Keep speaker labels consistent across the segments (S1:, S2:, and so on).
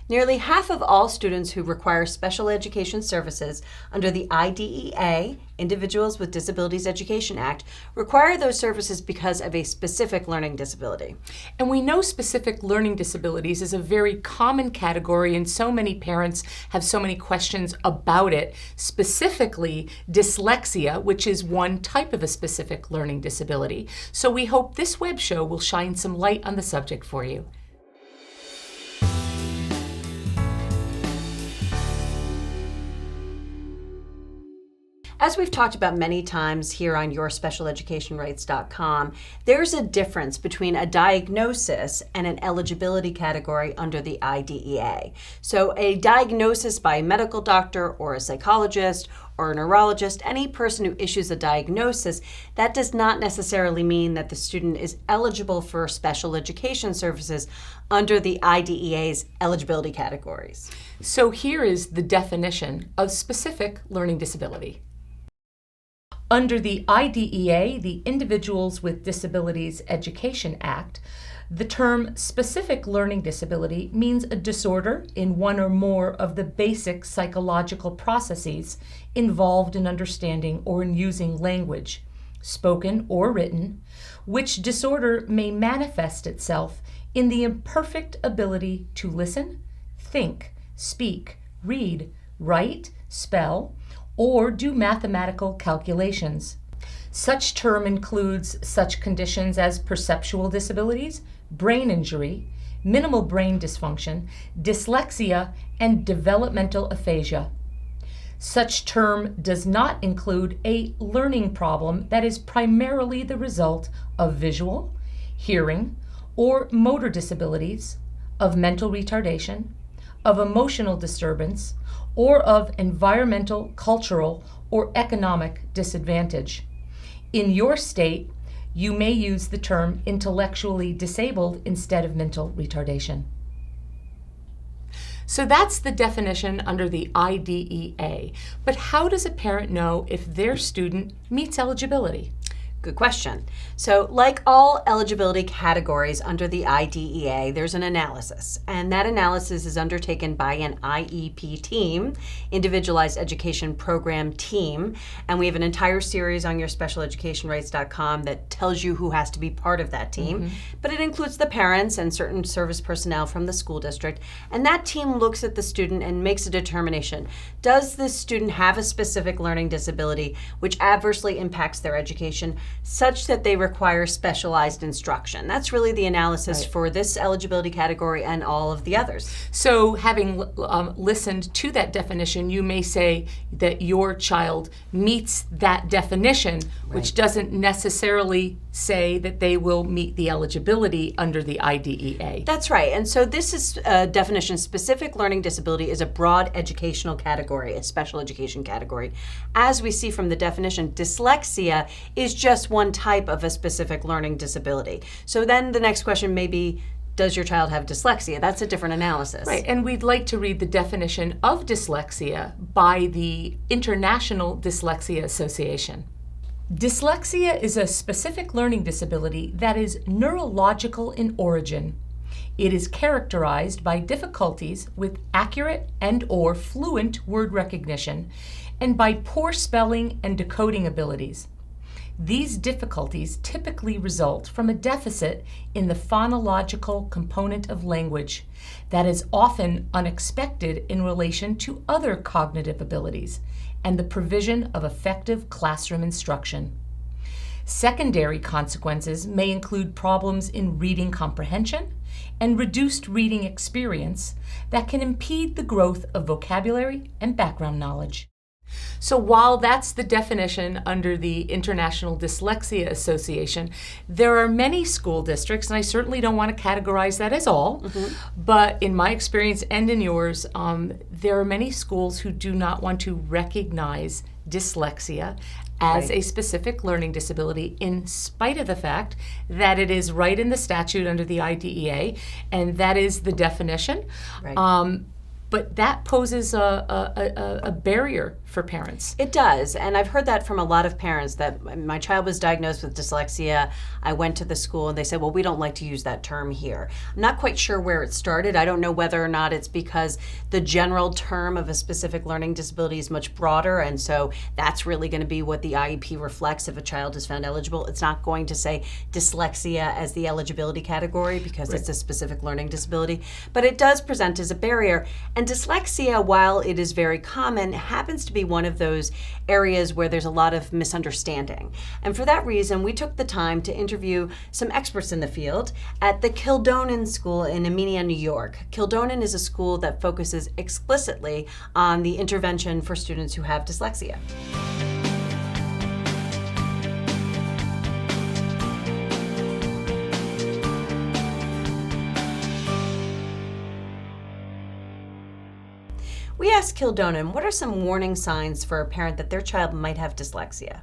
S1: Nearly half of all students who require special education services under the IDEA, Individuals with Disabilities Education Act, require those services because of a specific learning disability.
S2: And we know specific learning disabilities is a very common category, and so many parents have so many questions about it, specifically dyslexia, which is one type of a specific learning disability. So we hope this web show will shine some light on the subject for you.
S1: As we've talked about many times here on yourspecialeducationrights.com, there's a difference between a diagnosis and an eligibility category under the IDEA. So a diagnosis by a medical doctor or a psychologist or a neurologist, any person who issues a diagnosis, that does not necessarily mean that the student is eligible for special education services under the IDEA's eligibility categories.
S2: So here is the definition of specific learning disability. Under the IDEA, the Individuals with Disabilities Education Act, the term specific learning disability means a disorder in one or more of the basic psychological processes involved in understanding or in using language, spoken or written, which disorder may manifest itself in the imperfect ability to listen, think, speak, read, write, spell, or do mathematical calculations. Such term includes such conditions as perceptual disabilities, brain injury, minimal brain dysfunction, dyslexia, and developmental aphasia. Such term does not include a learning problem that is primarily the result of visual, hearing, or motor disabilities, of mental retardation, of emotional disturbance, or of environmental, cultural, or economic disadvantage. In your state, you may use the term intellectually disabled instead of mental retardation. So that's the definition under the IDEA. But how does a parent know if their student meets eligibility?
S1: Good question. So like all eligibility categories under the IDEA, there's an analysis, and that analysis is undertaken by an IEP team, Individualized Education Program team, and we have an entire series on yourspecialeducationrights.com that tells you who has to be part of that team, but it includes the parents and certain service personnel from the school district, and that team looks at the student and makes a determination. Does this student have a specific learning disability which adversely impacts their education, such that they require specialized instruction? That's really the analysis for this eligibility category and all of the others.
S2: So having listened to that definition, you may say that your child meets that definition, which doesn't necessarily say that they will meet the eligibility under the IDEA.
S1: That's right. And so this is a definition. Specific learning disability is a broad educational category, a special education category. As we see from the definition, dyslexia is just one type of a specific learning disability. So then the next question may be, does your child have dyslexia? That's a different analysis.
S2: Right, and we'd like to read the definition of dyslexia by the International Dyslexia Association. Dyslexia is a specific learning disability that is neurological in origin. It is characterized by difficulties with accurate and/or fluent word recognition and by poor spelling and decoding abilities. These difficulties typically result from a deficit in the phonological component of language that is often unexpected in relation to other cognitive abilities and the provision of effective classroom instruction. Secondary consequences may include problems in reading comprehension and reduced reading experience that can impede the growth of vocabulary and background knowledge. So while that's the definition under the International Dyslexia Association, there are many school districts, and I certainly don't want to categorize that as all, but in my experience and in yours, there are many schools who do not want to recognize dyslexia as a specific learning disability, in spite of the fact that it is right in the statute under the IDEA, and that is the definition.
S1: Right.
S2: But that poses a barrier for parents.
S1: It does, and I've heard that from a lot of parents, that my child was diagnosed with dyslexia. I went to the school and they said, well, we don't like to use that term here. I'm not quite sure where it started. I don't know whether or not it's because the general term of a specific learning disability is much broader, and so that's really going to be what the IEP reflects if a child is found eligible. It's not going to say dyslexia as the eligibility category because it's a specific learning disability, but it does present as a barrier. And dyslexia, while it is very common, happens to be one of those areas where there's a lot of misunderstanding. And for that reason, we took the time to interview some experts in the field at the Kildonan School in Amenia, New York. Kildonan is a school that focuses explicitly on the intervention for students who have dyslexia. We asked Kildonan, what are some warning signs for a parent that their child might have dyslexia?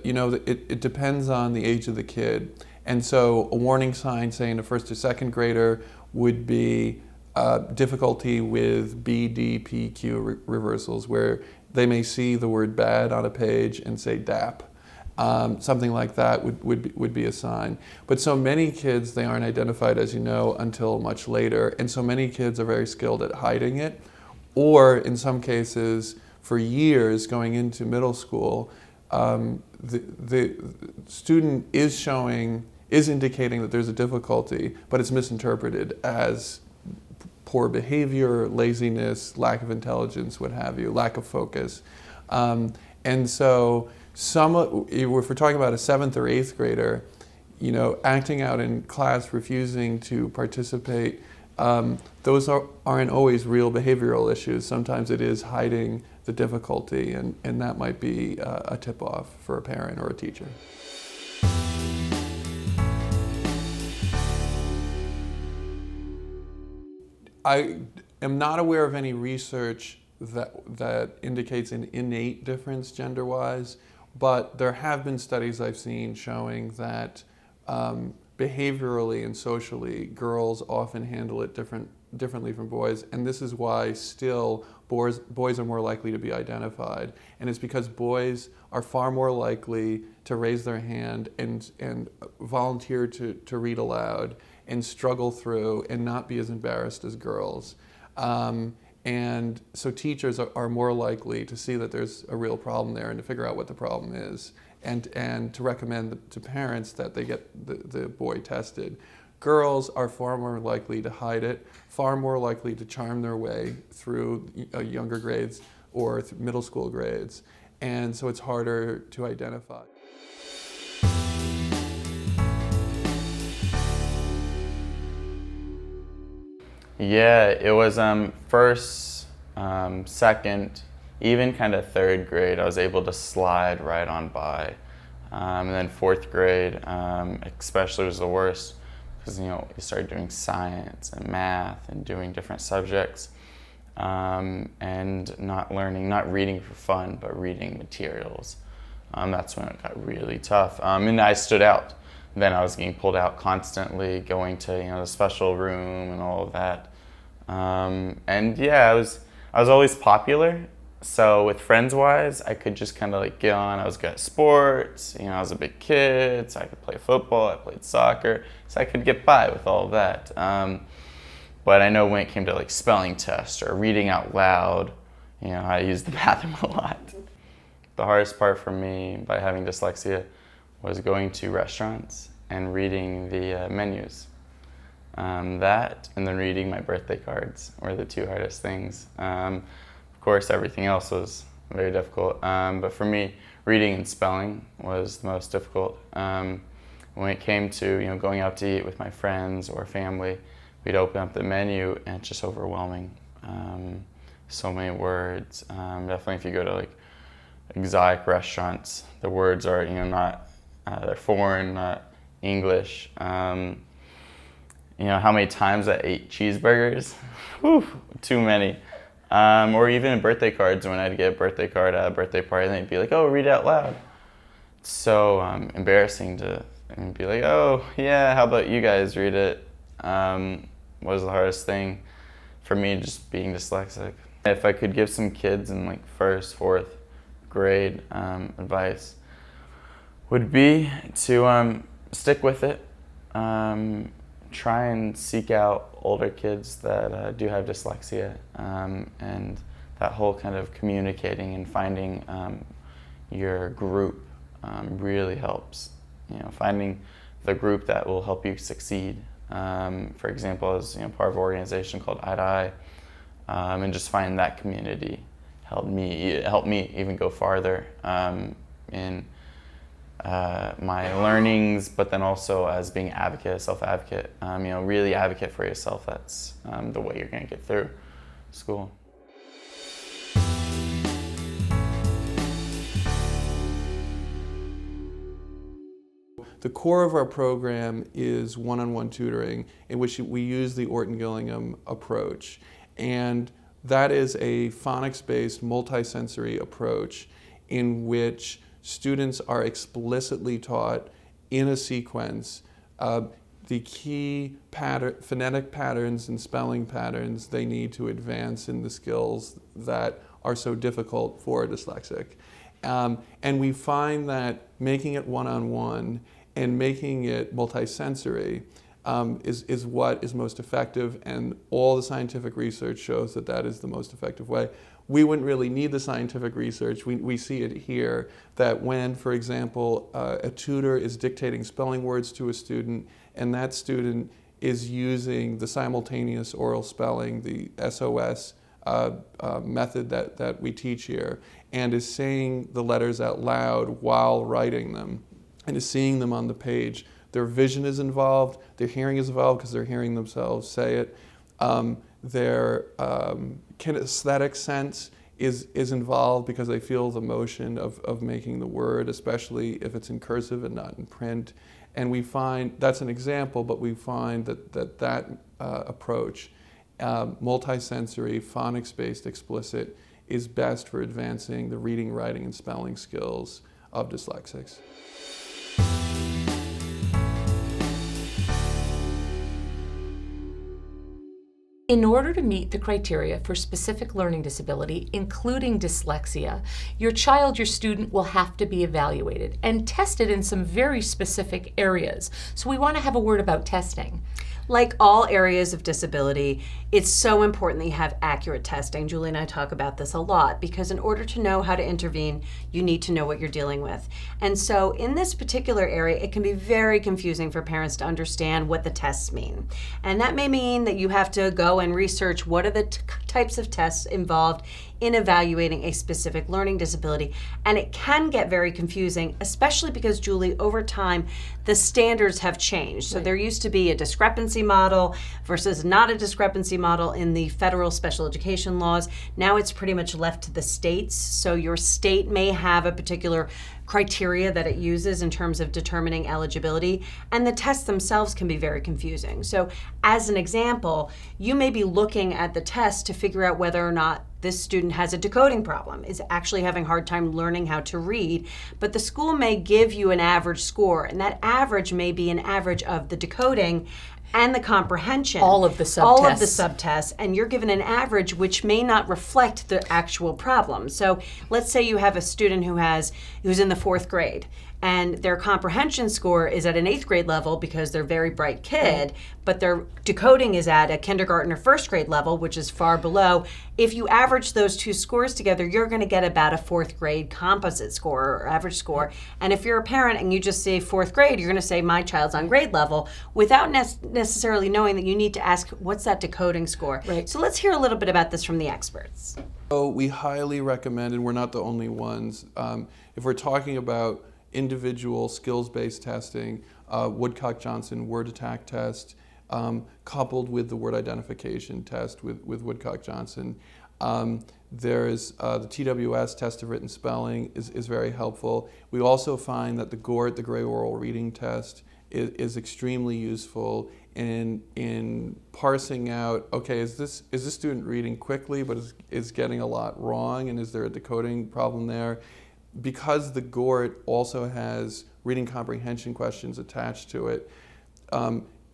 S3: You know, it depends on the age of the kid. And so a warning sign, say in a first or second grader, would be difficulty with B, D, P, Q reversals, where they may see the word bad on a page and say DAP. Something like that would be a sign. But so many kids, they aren't identified, as you know, until much later. And so many kids are very skilled at hiding it. Or in some cases, for years going into middle school, the student is indicating that there's a difficulty, but it's misinterpreted as poor behavior, laziness, lack of intelligence, what have you, lack of focus. And so if we're talking about a 7th or 8th grader, you know, acting out in class, refusing to participate, those aren't always real behavioral issues. Sometimes it is hiding the difficulty, and that might be a tip-off for a parent or a teacher. I am not aware of any research that indicates an innate difference gender-wise, but there have been studies I've seen showing that behaviorally and socially, girls often handle it differently from boys, and this is why still boys are more likely to be identified. And it's because boys are far more likely to raise their hand and volunteer to read aloud and struggle through and not be as embarrassed as girls. And so teachers are more likely to see that there's a real problem there and to figure out what the problem is, and to recommend to parents that they get the boy tested. Girls are far more likely to hide it, far more likely to charm their way through younger grades or middle school grades, and so it's harder to identify.
S4: Yeah, it was first, second, even kind of 3rd grade, I was able to slide right on by. And then 4th grade, especially was the worst, because you started doing science and math and doing different subjects, and not reading for fun, but reading materials. That's when it got really tough. And I stood out. Then I was getting pulled out constantly, going to the special room and all of that. And yeah, I was always popular. So with friends-wise, I could just kind of get on. I was good at sports. I was a big kid, so I could play football. I played soccer, so I could get by with all of that. But I know when it came to spelling tests or reading out loud, I used the bathroom a lot. The hardest part for me by having dyslexia was going to restaurants and reading the menus. That and then reading my birthday cards were the 2 hardest things. Of course, everything else was very difficult, but for me, reading and spelling was the most difficult. When it came to going out to eat with my friends or family, we'd open up the menu and it's just overwhelming. So many words. Definitely, if you go to exotic restaurants. The words are, not, they're foreign, not English. How many times I ate cheeseburgers? Whew, too many. Or even birthday cards, when I'd get a birthday card at a birthday party, and they'd be like, oh, read it out loud. It's so embarrassing to be like, oh, yeah, how about you guys read it? Was the hardest thing for me, just being dyslexic. If I could give some kids in like first, fourth grade advice, would be to stick with it. Try and seek out older kids that do have dyslexia, and that whole kind of communicating and finding your group really helps. Finding the group that will help you succeed. For example, as part of an organization called I, and just finding that community helped me even go farther in my learnings, but then also as being advocate, self-advocate. Really advocate for yourself. That's the way you're going to get through school.
S3: The core of our program is one-on-one tutoring, in which we use the Orton-Gillingham approach. And that is a phonics-based, multisensory approach in which students are explicitly taught in a sequence the key phonetic patterns and spelling patterns they need to advance in the skills that are so difficult for a dyslexic. And we find that making it one-on-one and making it multisensory is what is most effective, and all the scientific research shows that that is the most effective way. We wouldn't really need the scientific research. We see it here, that when, for example, a tutor is dictating spelling words to a student, and that student is using the simultaneous oral spelling, the SOS method that we teach here, and is saying the letters out loud while writing them, and is seeing them on the page. Their vision is involved, their hearing is involved because they're hearing themselves say it. Their kinesthetic sense is involved because they feel the motion of making the word, especially if it's in cursive and not in print. And we find, that's an example, but we find that approach, multisensory, phonics-based, explicit, is best for advancing the reading, writing, and spelling skills of dyslexics.
S2: In order to meet the criteria for specific learning disability, including dyslexia, your child, your student, will have to be evaluated and tested in some very specific areas. So we want to have a word about testing.
S1: Like all areas of disability, it's so important that you have accurate testing. Julie and I talk about this a lot, because in order to know how to intervene, you need to know what you're dealing with. And so in this particular area, it can be very confusing for parents to understand what the tests mean. And that may mean that you have to go and research what are the types of tests involved in evaluating a specific learning disability. And it can get very confusing, especially because, Julie, over time, the standards have changed. So there used to be a discrepancy model versus not a discrepancy model in the federal special education laws. Now it's pretty much left to the states. So your state may have a particular criteria that it uses in terms of determining eligibility, and the tests themselves can be very confusing. So as an example, you may be looking at the test to figure out whether or not this student has a decoding problem, is actually having a hard time learning how to read, but the school may give you an average score, and that average may be an average of the decoding and the comprehension.
S2: All of the subtests.
S1: All of the subtests, and you're given an average which may not reflect the actual problem. So let's say you have a student who's in the 4th grade, and their comprehension score is at an 8th grade level because they're a very bright kid, but their decoding is at a kindergarten or 1st grade level, which is far below. If you average those two scores together, you're going to get about a 4th grade composite score or average score. And if you're a parent and you just say 4th grade, you're going to say my child's on grade level without necessarily knowing that you need to ask, what's that decoding score?
S2: Right.
S1: So let's hear a little bit about this from the experts.
S3: So we highly recommend, and we're not the only ones, if we're talking about individual skills-based testing, Woodcock-Johnson word attack test, coupled with the word identification test with Woodcock-Johnson, There's the TWS, test of written spelling, is very helpful. We also find that the GORT, the Gray Oral Reading Test, is extremely useful in parsing out, okay, is this student reading quickly but is getting a lot wrong, and is there a decoding problem there? Because the GORT also has reading comprehension questions attached to it,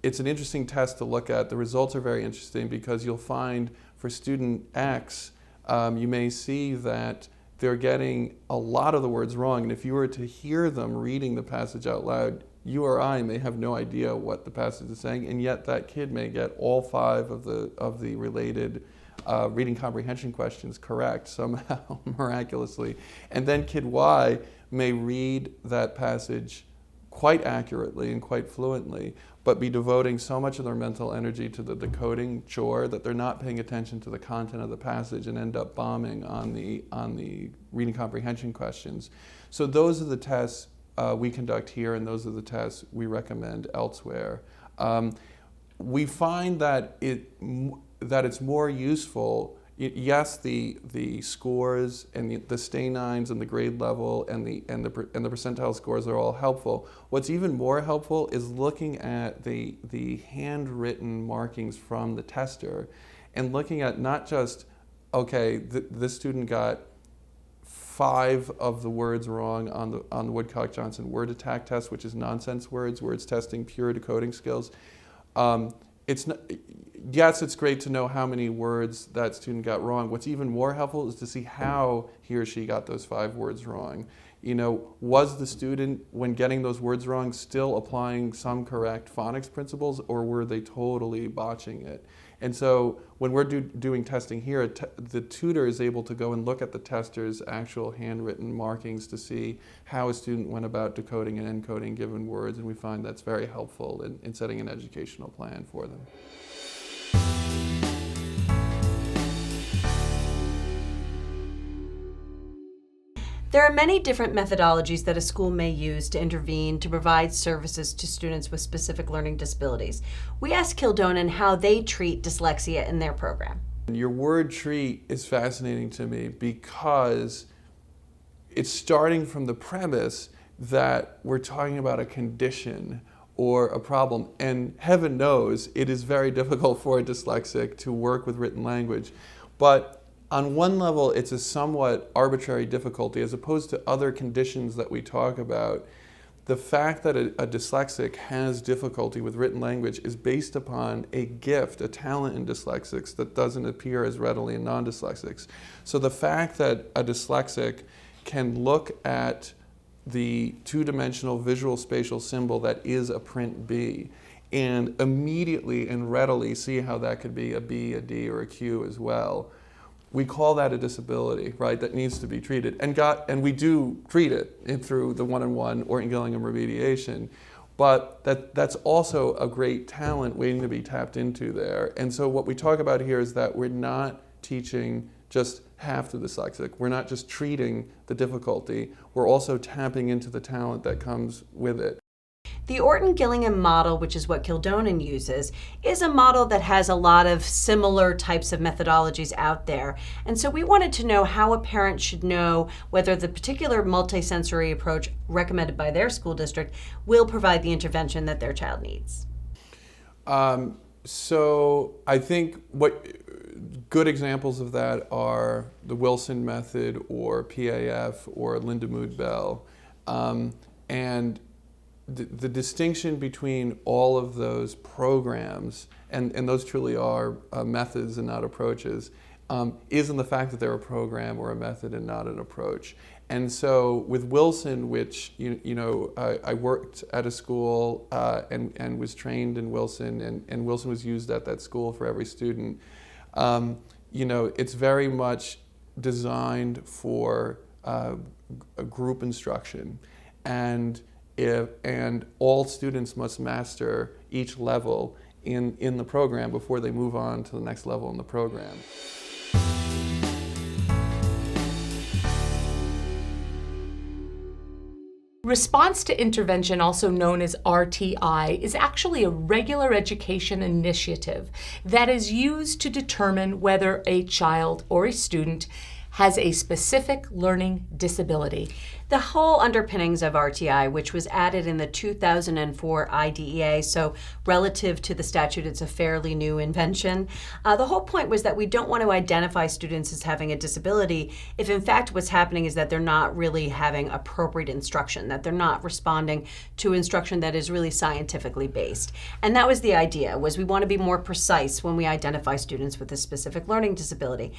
S3: it's an interesting test to look at. The results are very interesting because you'll find for student X, you may see that they're getting a lot of the words wrong, and if you were to hear them reading the passage out loud, you or I may have no idea what the passage is saying, and yet that kid may get all 5 of the related reading comprehension questions correct somehow, miraculously. And then kid Y may read that passage quite accurately and quite fluently, but be devoting so much of their mental energy to the decoding chore that they're not paying attention to the content of the passage and end up bombing on the reading comprehension questions. So those are the tests we conduct here, and those are the tests we recommend elsewhere. We find that it's more useful. Yes, the scores and the stay nines and the grade level and the percentile scores are all helpful. What's even more helpful is looking at the handwritten markings from the tester, and looking at not just, okay, this student got 5 of the words wrong on the Woodcock-Johnson word attack test, which is nonsense words, where it's testing pure decoding skills. Yes, it's great to know how many words that student got wrong. What's even more helpful is to see how he or she got those 5 words wrong. You know, was the student, when getting those words wrong, still applying some correct phonics principles, or were they totally botching it? And so when we're doing testing here, the tutor is able to go and look at the tester's actual handwritten markings to see how a student went about decoding and encoding given words, and we find that's very helpful in setting an educational plan for them.
S1: There are many different methodologies that a school may use to intervene to provide services to students with specific learning disabilities. We asked Kildonan how they treat dyslexia in their program.
S3: Your word treat is fascinating to me because it's starting from the premise that we're talking about a condition or a problem, and heaven knows it is very difficult for a dyslexic to work with written language. But on one level, it's a somewhat arbitrary difficulty as opposed to other conditions that we talk about. The fact that a dyslexic has difficulty with written language is based upon a gift, a talent in dyslexics that doesn't appear as readily in non-dyslexics. So the fact that a dyslexic can look at the two-dimensional visual spatial symbol that is a print B and immediately and readily see how that could be a B, a D, or a Q as well, we call that a disability, right, that needs to be treated. And we do treat it through the one-on-one Orton-Gillingham remediation. But that's also a great talent waiting to be tapped into there. And so what we talk about here is that we're not teaching just half the dyslexic. We're not just treating the difficulty. We're also tapping into the talent that comes with it.
S1: The Orton-Gillingham model, which is what Kildonan uses, is a model that has a lot of similar types of methodologies out there. And so we wanted to know how a parent should know whether the particular multisensory approach recommended by their school district will provide the intervention that their child needs.
S3: So I think what good examples of that are the Wilson method or PAF or Lindemood-Bell. And the distinction between all of those programs, and those truly are methods and not approaches, is in the fact that they're a program or a method and not an approach. And so with Wilson, which I worked at a school and was trained in Wilson, and Wilson was used at that school for every student. It's very much designed for a group instruction, and all students must master each level in the program before they move on to the next level in the program.
S2: Response to intervention, also known as RTI, is actually a regular education initiative that is used to determine whether a child or a student has a specific learning disability.
S1: The whole underpinnings of RTI, which was added in the 2004 IDEA, so relative to the statute, it's a fairly new invention. The whole point was that we don't want to identify students as having a disability if in fact what's happening is that they're not really having appropriate instruction, that they're not responding to instruction that is really scientifically based. And that was the idea, was we want to be more precise when we identify students with a specific learning disability.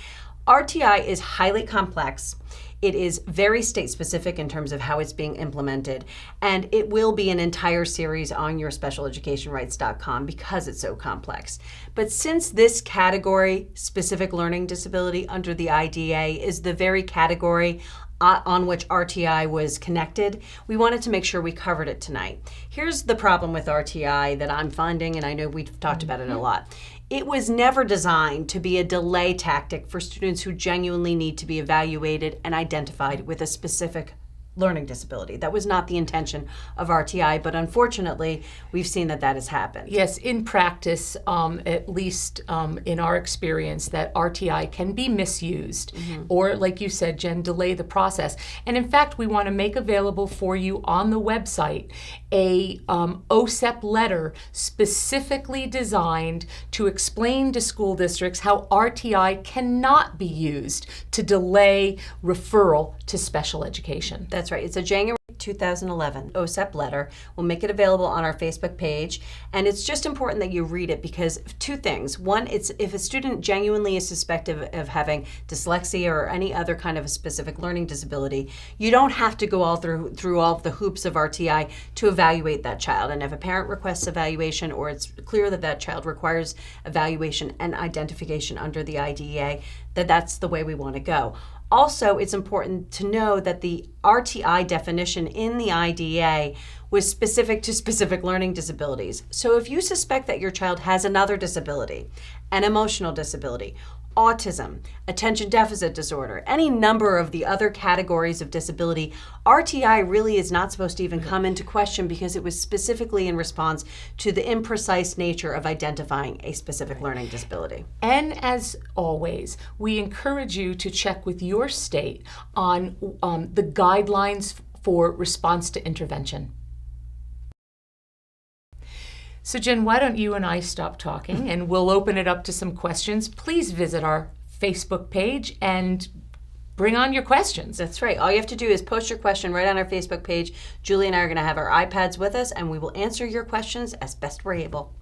S1: RTI is highly complex. It is very state-specific in terms of how it's being implemented, and it will be an entire series on your specialeducationrights.com because it's so complex. But since this category, specific learning disability under the IDEA, is the very category on which RTI was connected, we wanted to make sure we covered it tonight. Here's the problem with RTI that I'm finding, and I know we've talked about it a lot. It was never designed to be a delay tactic for students who genuinely need to be evaluated and identified with a specific learning disability. That was not the intention of RTI, but unfortunately, we've seen that that has happened.
S2: Yes, in practice, at least in our experience, that RTI can be misused or, like you said, Jen, delay the process. And in fact, we want to make available for you on the website a OSEP letter specifically designed to explain to school districts how RTI cannot be used to delay referral to special education.
S1: That's right. It's a January 2011 OSEP letter. We'll make it available on our Facebook page. And it's just important that you read it because two things. One, it's if a student genuinely is suspected of having dyslexia or any other kind of a specific learning disability, you don't have to go all through all of the hoops of RTI to evaluate that child. And if a parent requests evaluation or it's clear that that child requires evaluation and identification under the IDEA, that's the way we want to go. Also, it's important to know that the RTI definition in the IDEA was specific to specific learning disabilities. So if you suspect that your child has another disability, an emotional disability, autism, attention deficit disorder, any number of the other categories of disability, RTI really is not supposed to even come into question because it was specifically in response to the imprecise nature of identifying a specific learning disability.
S2: And as always, we encourage you to check with your state on the guidelines for response to intervention. So Jen, why don't you and I stop talking and we'll open it up to some questions. Please visit our Facebook page and bring on your questions.
S1: That's right. All you have to do is post your question right on our Facebook page. Julie and I are going to have our iPads with us and we will answer your questions as best we're able.